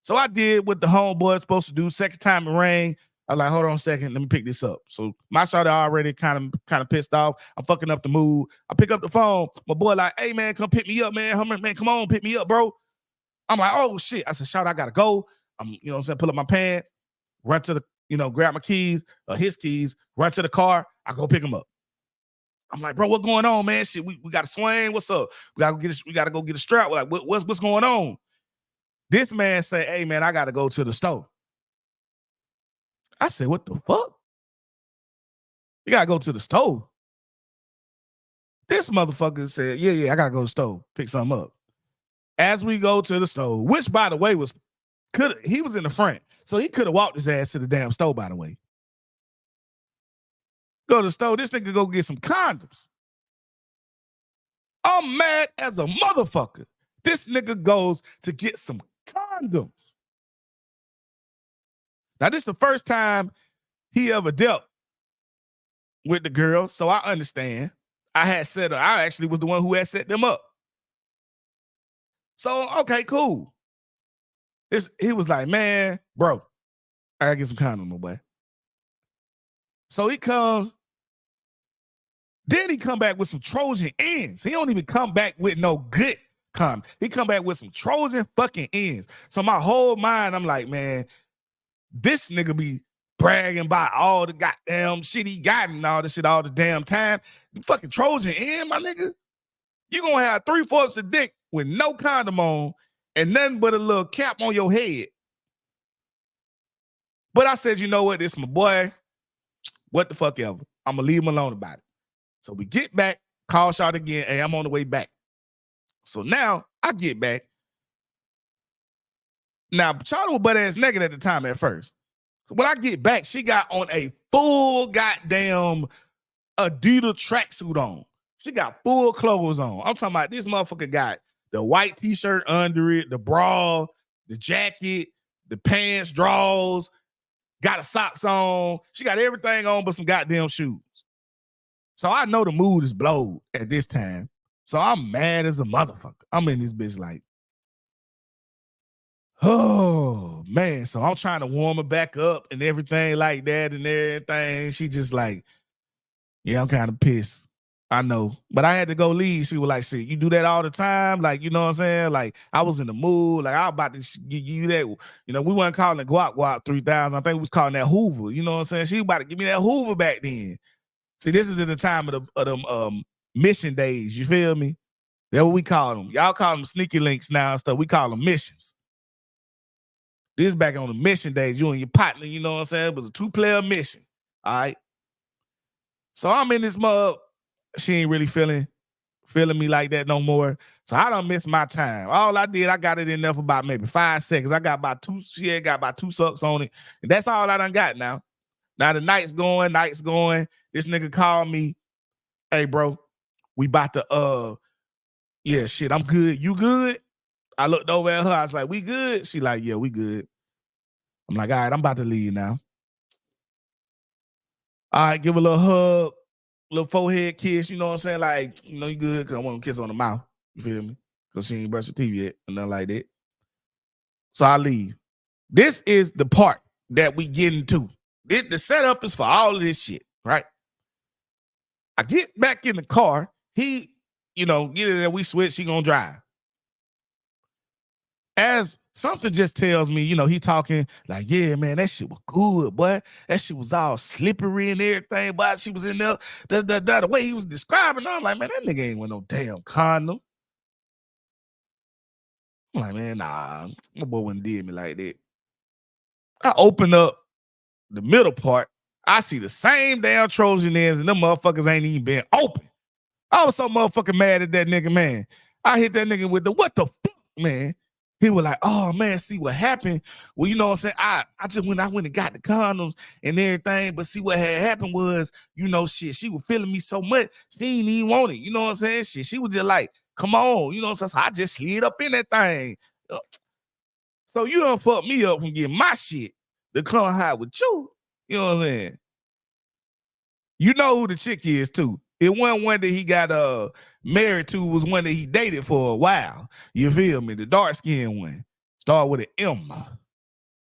So I did what the homeboy is supposed to do. Second time it rang, I was like, hold on a second, let me pick this up. So my shawty already kind of pissed off. I'm fucking up the mood. I pick up the phone. My boy like, hey man, come pick me up, man. Man, come on, pick me up, bro. I'm like, oh shit. I said, shout, I gotta go. I'm, you know what I'm saying, pull up my pants, run to the, grab my keys, his keys, run to the car. I go pick him up. I'm like, bro, what's going on, man? Shit, we got to swing. What's up? We gotta go get a strap. We're like, what's going on? This man say, hey man, I gotta go to the store. I said, what the fuck? You gotta go to the store. This motherfucker said, yeah, I gotta go to the store, pick something up. As we go to the store, which by the way he was in the front, so he could have walked his ass to the damn store, by the way. Go to the store, this nigga go get some condoms. I'm mad as a motherfucker. This nigga goes to get some condoms. Now, this is the first time he ever dealt with the girl, so I understand. I actually was the one who had set them up. So, okay, cool. He was like, man, bro, I gotta get some condoms, my boy. So he comes, then he come back with some Trojan ends. He don't even come back with no good condom. He come back with some Trojan fucking ends. So my whole mind, I'm like, man, this nigga be bragging about all the goddamn shit he got and all this shit all the damn time. The fucking Trojan end, my nigga. You gonna have 3/4 of dick with no condom on and nothing but a little cap on your head. But I said, you know what? This my boy. What the fuck ever. I'm gonna leave him alone about it. So we get back, call shot again. Hey, I'm on the way back. So now I get back. Now, Chawda was butt ass naked at the time at first. So when I get back, she got on a full goddamn Adidas tracksuit on. She got full clothes on. I'm talking about this motherfucker got the white t-shirt under it, the bra, the jacket, the pants, drawers, got the socks on. She got everything on but some goddamn shoes. So I know the mood is blowed at this time. So I'm mad as a motherfucker. I'm in this bitch like, oh man. So I'm trying to warm her back up and everything like that and everything. She just like, yeah, I'm kind of pissed. I know. But I had to go leave. She was like, shit, you do that all the time? Like, you know what I'm saying? Like, I was in the mood. Like, I was about to give you that. You know, we weren't calling it Guap 3000. I think we was calling that Hoover. You know what I'm saying? She was about to give me that Hoover back then. See, this is in the time of them mission days. You feel me? That's what we call them. Y'all call them sneaky links now and stuff. We call them missions. This is back on the mission days. You and your partner, you know what I'm saying? It was a 2-player mission. All right. So I'm in this mug. She ain't really feeling me like that no more. So I done missed my time. All I did, I got it in there for about maybe 5 seconds. She had got about 2 sucks on it. And that's all I done got now. Now the night's going. This nigga called me. Hey, bro, we about to, yeah, shit, I'm good. You good? I looked over at her. I was like, we good? She like, yeah, we good. I'm like, all right, I'm about to leave now. All right, give a little hug, little forehead kiss, you know what I'm saying? Like, you know, you good, because I want to kiss on the mouth. You feel me? Because she ain't brushed her teeth yet, or nothing like that. So I leave. This is the part that we get into. The setup is for all of this shit, right? I get back in the car. He, you know, get in there, we switch, he gonna drive. As something just tells me, you know, he talking like, yeah, man, that shit was good, boy. That shit was all slippery and everything, but she was in there. The way he was describing, I'm like, man, that nigga ain't with no damn condom. I'm like, man, nah, my boy wouldn't did me like that. I open up the middle part. I see the same damn Trojan ends, and them motherfuckers ain't even been open. I was so motherfucking mad at that nigga, man. I hit that nigga with the what the fuck, man. He was like, oh man, see what happened. Well, you know what I'm saying? I just went and got the condoms and everything, but see what had happened was, you know, shit, she was feeling me so much, she didn't even want it. You know what I'm saying? Shit, she was just like, come on, you know what I'm saying? So I just slid up in that thing. So you done fucked me up from getting my shit to come high with you. You know what I'm saying? You know who the chick is too. It wasn't one that he got married to, was one that he dated for a while. You feel me? The dark-skinned one. Started with an M.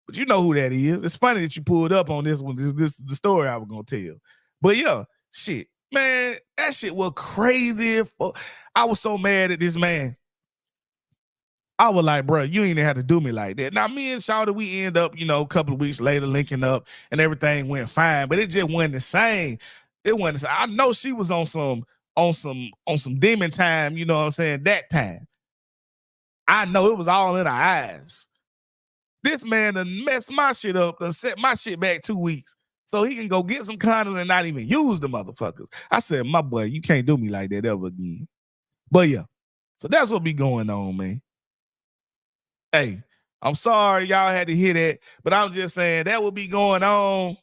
But you know who that is. It's funny that you pulled up on this one. This is the story I was gonna tell. But yeah, shit. Man, that shit was crazy. I was so mad at this man. I was like, bro, you ain't even have to do me like that. Now, me and Shawty, we end up, you know, a couple of weeks later linking up and everything went fine, but it just wasn't the same. It wasn't the same. I know she was on some demon time, you know what I'm saying, that time. I know it was all in her eyes. This man done messed my shit up, done set my shit back 2 weeks so he can go get some condoms and not even use the motherfuckers. I said, my boy, you can't do me like that ever again. But yeah, so that's what be going on, man. Hey, I'm sorry y'all had to hear that, but I'm just saying that would be going on.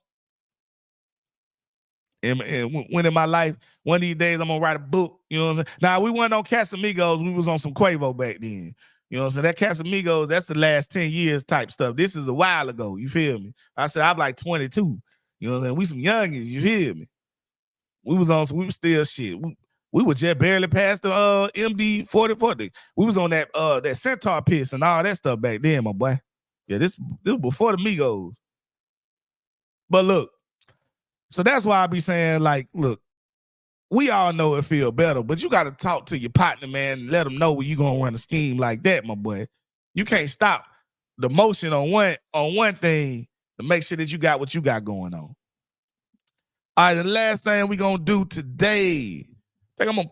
And when in my life, one of these days I'm gonna write a book. You know what I'm saying? Now we weren't on Casamigos, we was on some Quavo back then. You know what I'm saying? That Casamigos, that's the last 10 years type stuff. This is a while ago. You feel me? I said I'm like 22. You know what I'm saying? We some youngins. You feel me? We was still shit. We were just barely past the MD 4040. We was on that Centaur piss and all that stuff back then, my boy. Yeah, this was before the Migos. But look, so that's why I be saying, like, look, we all know it feel better, but you got to talk to your partner, man, and let them know when you gonna run a scheme like that, my boy. You can't stop the motion on one thing to make sure that you got what you got going on. All right, the last thing we gonna do today, I think I'm gonna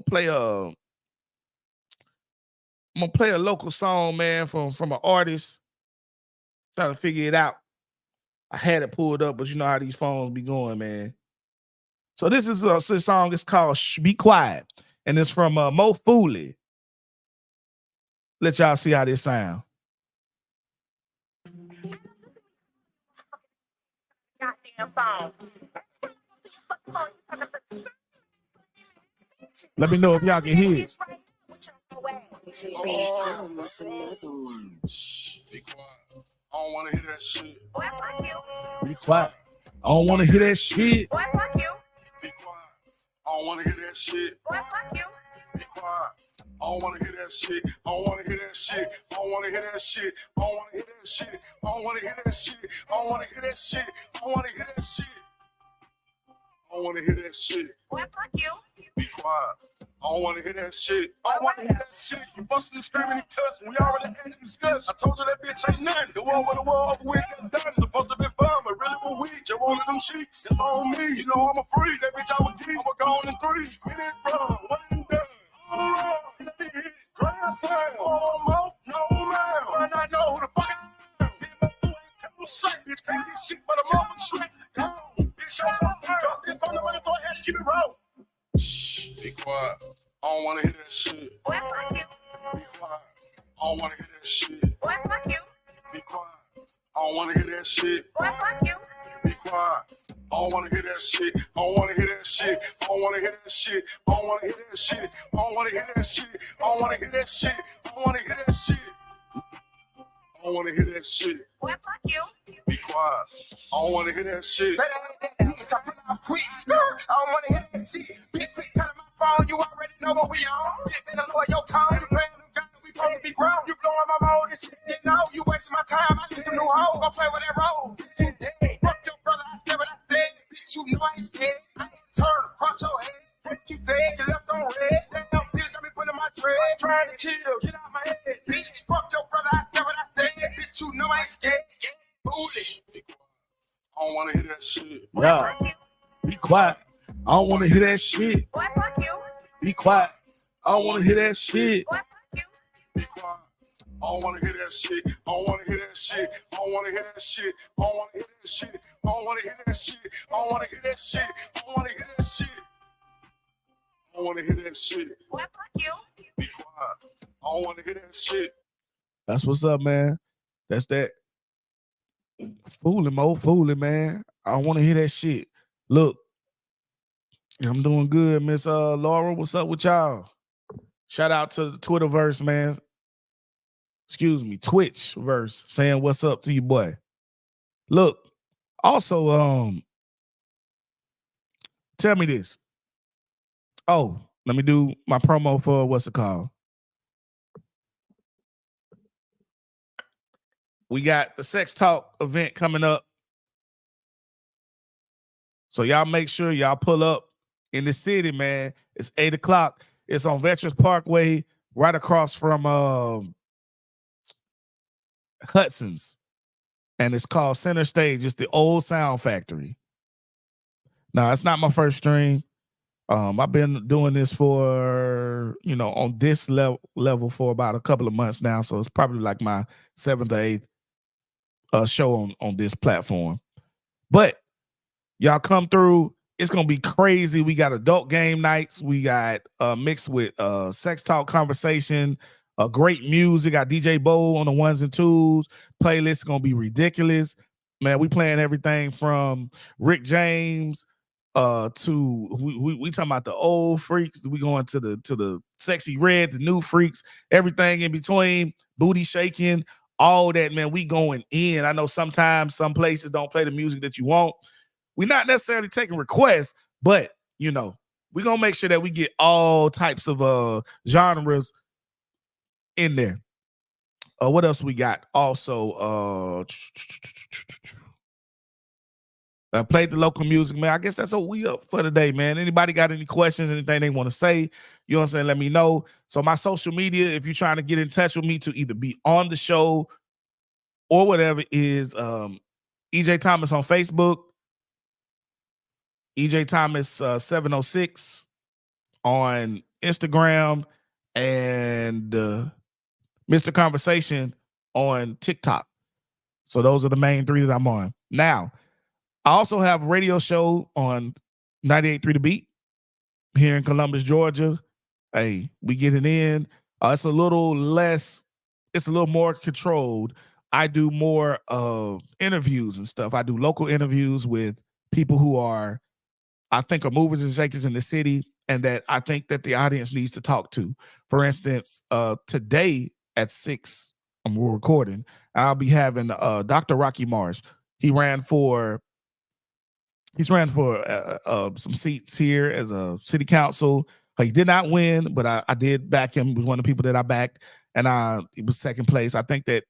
play a local song, man, from an artist. Trying to figure it out. I had it pulled up, but you know how these phones be going, man. So this is a song. It's called "Be Quiet," and it's from Mo Fooley. Let y'all see how this sound. Goddamn phone. Let me know if y'all can hear it. Be quiet. I don't want to hear that shit. Be quiet. I don't want to hear that shit. Be quiet. I don't want to hear that shit. Be quiet. I don't want to hear that shit. I don't want to hear that shit. I don't want to hear that shit. I don't want to hear that shit. I don't want to hear that shit. I don't want to hear that shit. I don't want to hear that shit. I don't want to hear that shit. Be quiet. I don't want to hear that shit. I don't want to hear that shit. You busting and screaming and cussing. We already had the discussion. I told you that bitch ain't nothing. The one with the wall over with that done. Supposed to be fun, but really was weak. Just wanted them sheets. It's on me. You know I'm a freak. That bitch I was deep. I'm gone in 3 minutes run. One and done. Let me hit it. Grand slam. Almost no man. When I know who the fuck I am. Get my foot in the sight. Bitch can't get shit but a motherfucking smack. Gone. Bitch, I'm on the money, so I had to keep it rolling. Shh, be quiet. I don't want to hear that shit. Be quiet. I don't want to hear that shit. Be quiet. I don't wanna hear that shit. Boy, fuck you. Be quiet. I don't wanna hear that shit. I don't wanna hear that shit. I don't wanna hear that shit. I don't wanna hear that shit. I don't wanna hear that shit. I don't wanna hear that shit. I don't wanna hear that shit. I don't wanna hear that shit. Boy, fuck you. Be quiet. I don't wanna hear that shit. Better hit that bitch. I put out quick skirt. I don't wanna hear that shit. Big quick cut my phone. You already know what we on. Get in the lower your tone. You playing them guys. We supposed to be grown. You blowing my mode and shit. You know you wasting my time. I need some new hoes. Go play with that role. Bitch, you dead. Fuck your brother. I said what I said. Bitch, you know I ain't scared. I ain't turn across your head. What you said, you left on red. Damn, bitch, let me put in my tread. Trying to chill, get out my head. Bitch, fuck your brother, I said what I said. Bitch, you know I ain't scared. Yeah, booty. I don't wanna hear that shit. Yeah. Be quiet. I don't wanna hear that shit. Boy, fuck you. Be quiet. I don't wanna hear that shit. Boy, fuck you. Be quiet. I don't wanna hear that shit. I don't wanna hear that shit. I don't wanna hear that shit. I don't wanna hear that shit. I don't wanna hear that shit. I don't wanna hear that shit. I don't wanna hear that shit. I don't wanna hear that shit. Boy, fuck you. Be quiet. I don't wanna hear that shit. That's what's up, man. That's that fooling, man. I don't want to hear that shit. Look, I'm doing good, Miss Laura. What's up with y'all? Shout out to the Twitterverse, man. Excuse me, Twitchverse, saying what's up to you, boy. Look, also, tell me this. Oh, let me do my promo for what's it called? We got the Sex Talk event coming up. So y'all make sure y'all pull up in the city, man. It's 8 o'clock. It's on Veterans Parkway, right across from Hudson's. And it's called Center Stage. It's the old Sound Factory. Now, it's not my first stream. I've been doing this for, on this level for about a couple of months now. So it's probably like my 7th or 8th show on this platform. But y'all come through. It's going to be crazy. We got adult game nights. We got mixed with sex talk conversation, great music. Got DJ Bo on the ones and twos. Playlist is going to be ridiculous. Man, we playing everything from Rick James to we talking about the old freaks. We going to the Sexy Red, the new freaks, everything in between, booty shaking, all that, man. We going in. I know sometimes some places don't play the music that you want. We're not necessarily taking requests, but we're gonna make sure that we get all types of genres in there. What else we got? Also, I played the local music, man. I guess that's what we up for today, man. Anybody got any questions, anything they want to say, you know what I'm saying? Let me know. So my social media, if you're trying to get in touch with me to either be on the show or whatever, is EJ Thomas on Facebook, EJ Thomas 706 on Instagram, and Mr. Conversation on TikTok. So those are the main three that I'm on. Now, I also have a radio show on 98.3 The Beat here in Columbus, Georgia. Hey, we get it in. It's a little less, it's a little more controlled. I do more interviews and stuff. I do local interviews with people who I think are movers and shakers in the city and that I think that the audience needs to talk to. For instance, today at 6, we're recording, I'll be having Dr. Rocky Marsh. He ran for some seats here as a city council. He did not win, but I did back him. He was one of the people that I backed, and he was second place. I think that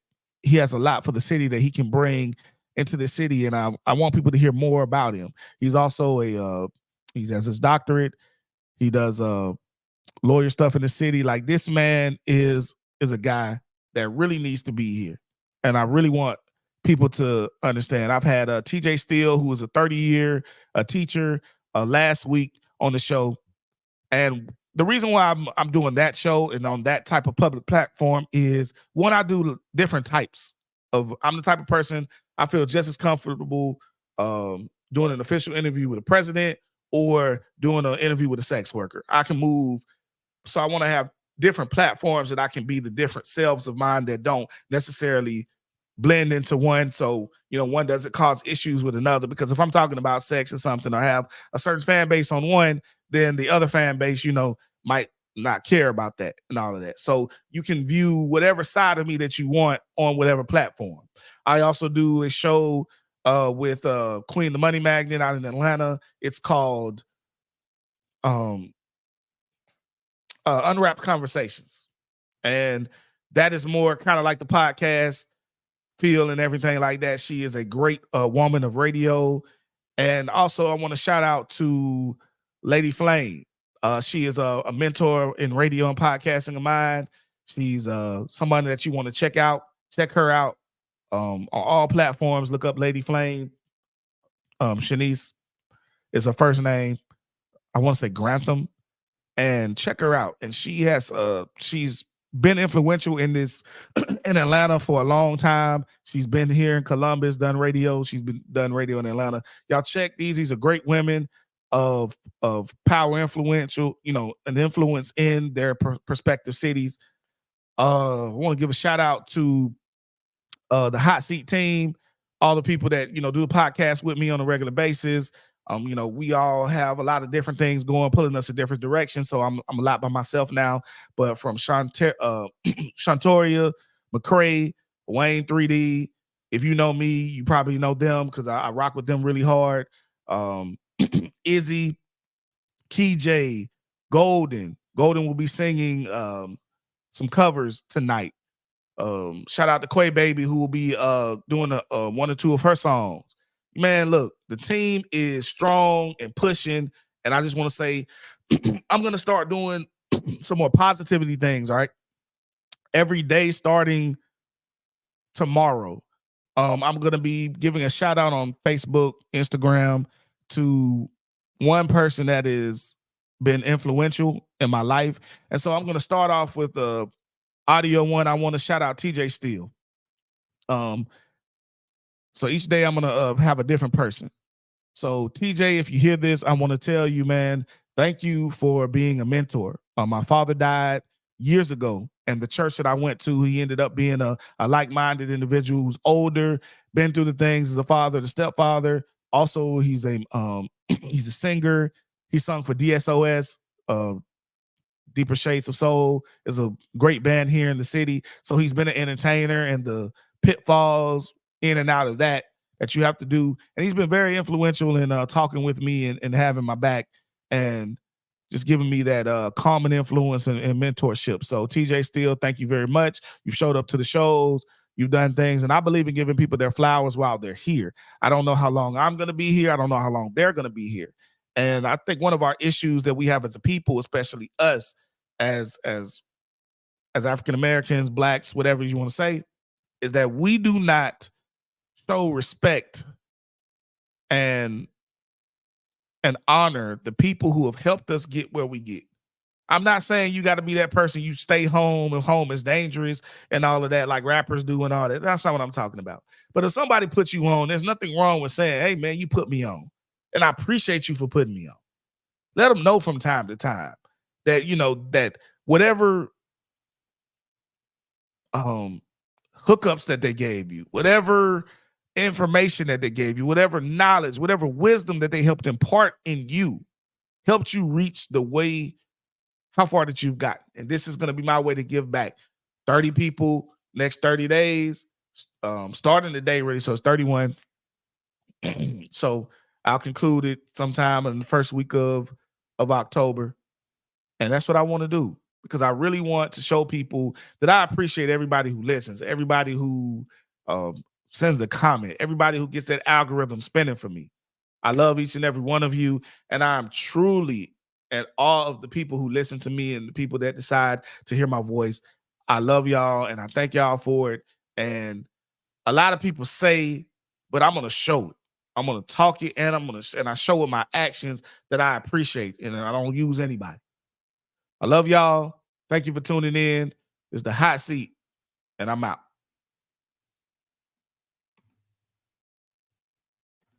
he has a lot for the city that he can bring into the city, and I want people to hear more about him. He's also he has his doctorate. He does lawyer stuff in the city. Like, this man is a guy that really needs to be here, and I really want people to understand. I've had TJ Steele, who was a 30-year teacher, last week on the show, and the reason why I'm doing that show and on that type of public platform is, one, I do different types of. I'm the type of person I feel just as comfortable doing an official interview with a president or doing an interview with a sex worker. I can move, so I want to have different platforms that I can be the different selves of mine that don't necessarily blend into one, so one doesn't cause issues with another. Because if I'm talking about sex or something, or have a certain fan base on one, then the other fan base might not care about that and all of that. So you can view whatever side of me that you want on whatever platform. I also do a show with Queen the Money Magnet out in Atlanta. It's called Unwrapped Conversations, and that is more kind of like the podcast feel and everything like that. She is a great woman of radio. And also I want to shout out to Lady Flame. She is a mentor in radio and podcasting of mine. She's somebody that you want to check her out on all platforms. Look up Lady Flame. Shanice is her first name. I want to say Grantham, and check her out. And she's been influential in this in Atlanta for a long time. She's been here in Columbus, done radio. She's been done radio in Atlanta. Y'all check these. These are great women of power, influential, an influence in their prospective cities. I want to give a shout out to the Hot Seat team, all the people that do the podcast with me on a regular basis. We all have a lot of different things going, pulling us in different directions. So I'm a lot by myself now. But from Shantoria, McCray, Wayne 3D, if you know me, you probably know them because I rock with them really hard. Izzy, KJ, Golden will be singing some covers tonight. Shout out to Quay Baby, who will be doing one or two of her songs. Man, look, the team is strong and pushing, and I just want to say I'm going to start doing some more positivity things, all right? Every day starting tomorrow, I'm going to be giving a shout out on Facebook, Instagram to one person that has been influential in my life. And so I'm going to start off with the audio one. I want to shout out TJ Steele. So each day I'm going to have a different person. So TJ, if you hear this, I want to tell you, man, thank you for being a mentor. My father died years ago, and the church that I went to, he ended up being a like-minded individual who's older, been through the things as a father, the stepfather. Also, he's a singer. He sung for DSOS, Deeper Shades of Soul is a great band here in the city. So he's been an entertainer, and the pitfalls in and out of that you have to do. And he's been very influential in talking with me and having my back and just giving me that calming influence and mentorship. So TJ Steele, thank you very much. You showed up to the shows. You've done things. And I believe in giving people their flowers while they're here. I don't know how long I'm going to be here. I don't know how long they're going to be here. And I think one of our issues that we have as a people, especially us as African-Americans, Blacks, whatever you want to say, is that we do not show respect and honor the people who have helped us get where we get. I'm not saying you got to be that person, you stay home and home is dangerous and all of that like rappers do and all that. That's not what I'm talking about. But if somebody puts you on, there's nothing wrong with saying, hey, man, you put me on. And I appreciate you for putting me on. Let them know from time to time that, that whatever hookups that they gave you, whatever information that they gave you, whatever knowledge, whatever wisdom that they helped impart in you, helped you reach the way, how far that you've got. And this is going to be my way to give back. 30 people next 30 days, starting the day ready. So it's 31. So I'll conclude it sometime in the first week of October. And that's what I want to do, because I really want to show people that I appreciate everybody who listens, everybody who sends a comment, everybody who gets that algorithm spinning for me. I love each and every one of you, and I'm truly at all of the people who listen to me and the people that decide to hear my voice. I love y'all, and I thank y'all for it. And a lot of people say, but I'm going to show it. I'm going to talk it, and I show with my actions that I appreciate, and I don't use anybody. I love y'all. Thank you for tuning in. It's the Hot Seat, and I'm out.